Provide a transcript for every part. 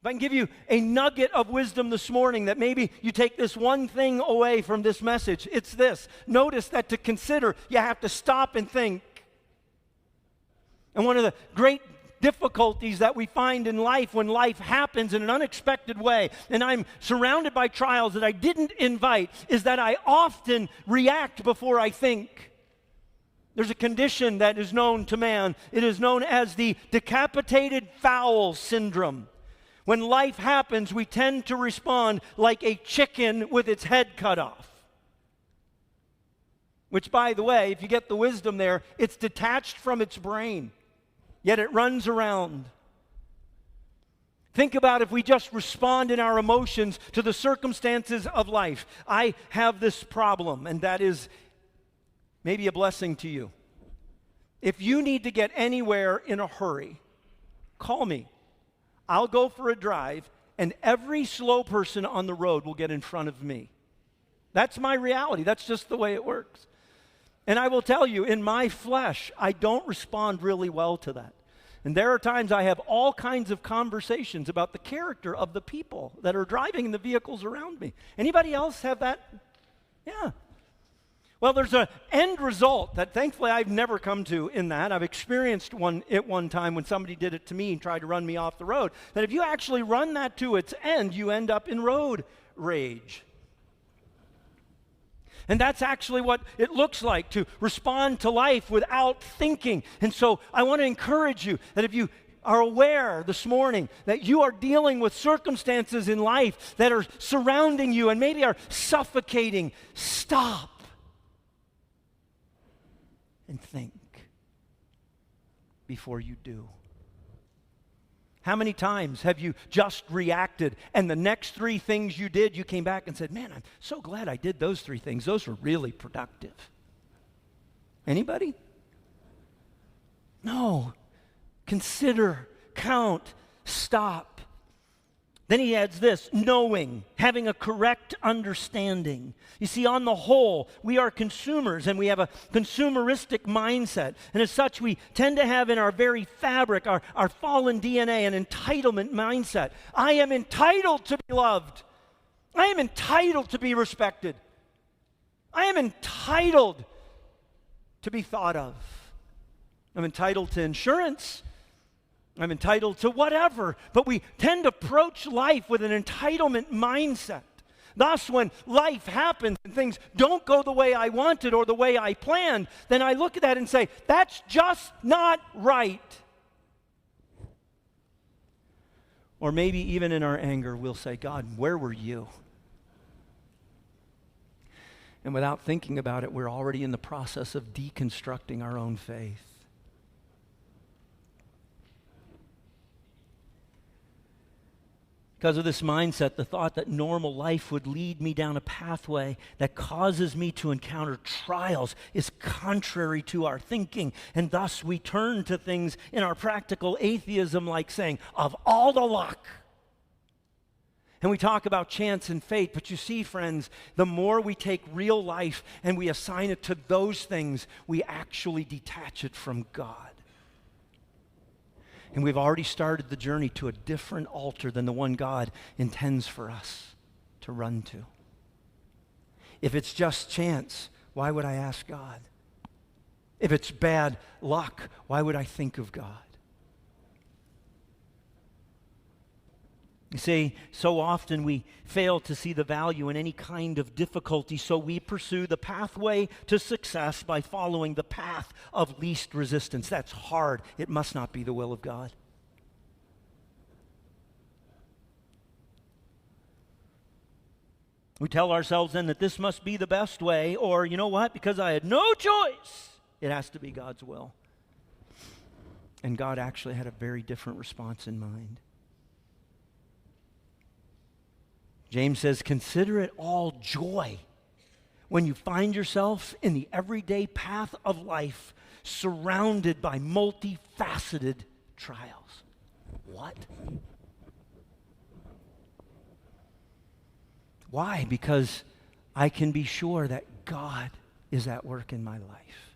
If I can give you a nugget of wisdom this morning that maybe you take this one thing away from this message, it's this. Notice that to consider, you have to stop and think. And one of the great difficulties that we find in life when life happens in an unexpected way, and I'm surrounded by trials that I didn't invite, is that I often react before I think. There's a condition that is known to man. It is known as the decapitated fowl syndrome. When life happens, we tend to respond like a chicken with its head cut off. Which, by the way, if you get the wisdom there, it's detached from its brain, yet it runs around. Think about if we just respond in our emotions to the circumstances of life. I have this problem, and that is maybe a blessing to you. If you need to get anywhere in a hurry, call me. I'll go for a drive, and every slow person on the road will get in front of me. That's my reality. That's just the way it works. And I will tell you, in my flesh, I don't respond really well to that. And there are times I have all kinds of conversations about the character of the people that are driving in the vehicles around me. Anybody else have that? Yeah. Well, there's an end result that thankfully I've never come to in that. I've experienced one time when somebody did it to me and tried to run me off the road. That if you actually run that to its end, you end up in road rage. And that's actually what it looks like to respond to life without thinking. And so I want to encourage you that if you are aware this morning that you are dealing with circumstances in life that are surrounding you and maybe are suffocating, stop and think before you do. How many times have you just reacted and the next three things you did, you came back and said, man, I'm so glad I did those three things. Those were really productive. Anybody? No. Consider, count, stop. Then he adds this, knowing, having a correct understanding. You see, on the whole, we are consumers and we have a consumeristic mindset. And as such, we tend to have in our very fabric, our fallen DNA, an entitlement mindset. I am entitled to be loved. I am entitled to be respected. I am entitled to be thought of. I'm entitled to insurance. I'm entitled to whatever, but we tend to approach life with an entitlement mindset. Thus, when life happens and things don't go the way I wanted or the way I planned, then I look at that and say, that's just not right. Or maybe even in our anger, we'll say, God, where were you? And without thinking about it, we're already in the process of deconstructing our own faith. Because of this mindset, the thought that normal life would lead me down a pathway that causes me to encounter trials is contrary to our thinking. And thus we turn to things in our practical atheism like saying, of all the luck. And we talk about chance and fate, but you see, friends, the more we take real life and we assign it to those things, we actually detach it from God. And we've already started the journey to a different altar than the one God intends for us to run to. If it's just chance, why would I ask God? If it's bad luck, why would I think of God? You see, so often we fail to see the value in any kind of difficulty, so we pursue the pathway to success by following the path of least resistance. That's hard. It must not be the will of God. We tell ourselves then that this must be the best way, or you know what? Because I had no choice, it has to be God's will. And God actually had a very different response in mind. James says, consider it all joy when you find yourself in the everyday path of life surrounded by multifaceted trials. What? Why? Because I can be sure that God is at work in my life.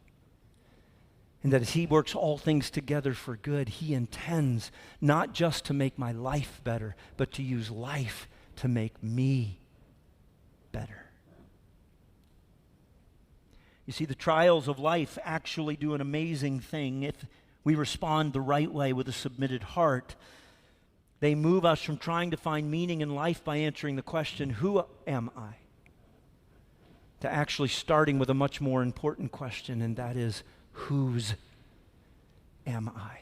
And that as He works all things together for good, He intends not just to make my life better, but to use life to make me better. You see, the trials of life actually do an amazing thing if we respond the right way with a submitted heart. They move us from trying to find meaning in life by answering the question, who am I? To actually starting with a much more important question, and that is, whose am I?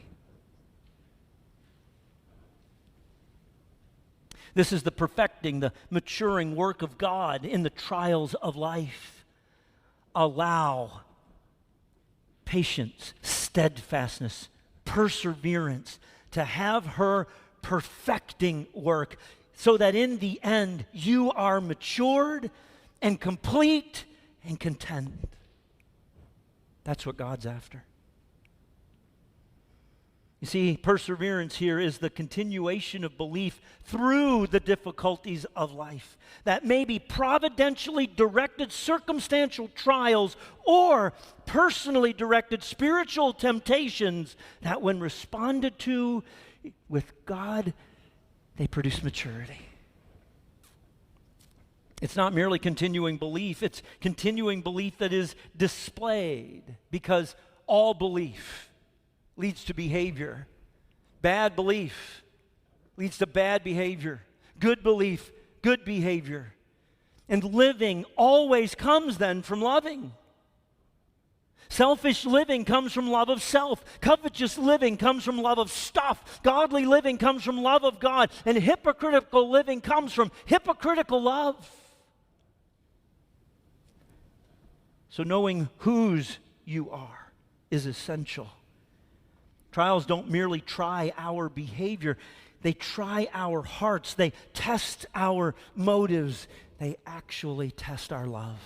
This is the perfecting, the maturing work of God in the trials of life. Allow patience, steadfastness, perseverance to have her perfecting work so that in the end you are matured and complete and content. That's what God's after. You see, perseverance here is the continuation of belief through the difficulties of life. That may be providentially directed circumstantial trials or personally directed spiritual temptations that when responded to with God, they produce maturity. It's not merely continuing belief, it's continuing belief that is displayed, because all belief leads to behavior. Bad belief leads to bad behavior. Good belief, good behavior. And living always comes then from loving. Selfish living comes from love of self. Covetous living comes from love of stuff. Godly living comes from love of God. And hypocritical living comes from hypocritical love. So knowing whose you are is essential. Trials don't merely try our behavior. They try our hearts. They test our motives. They actually test our love.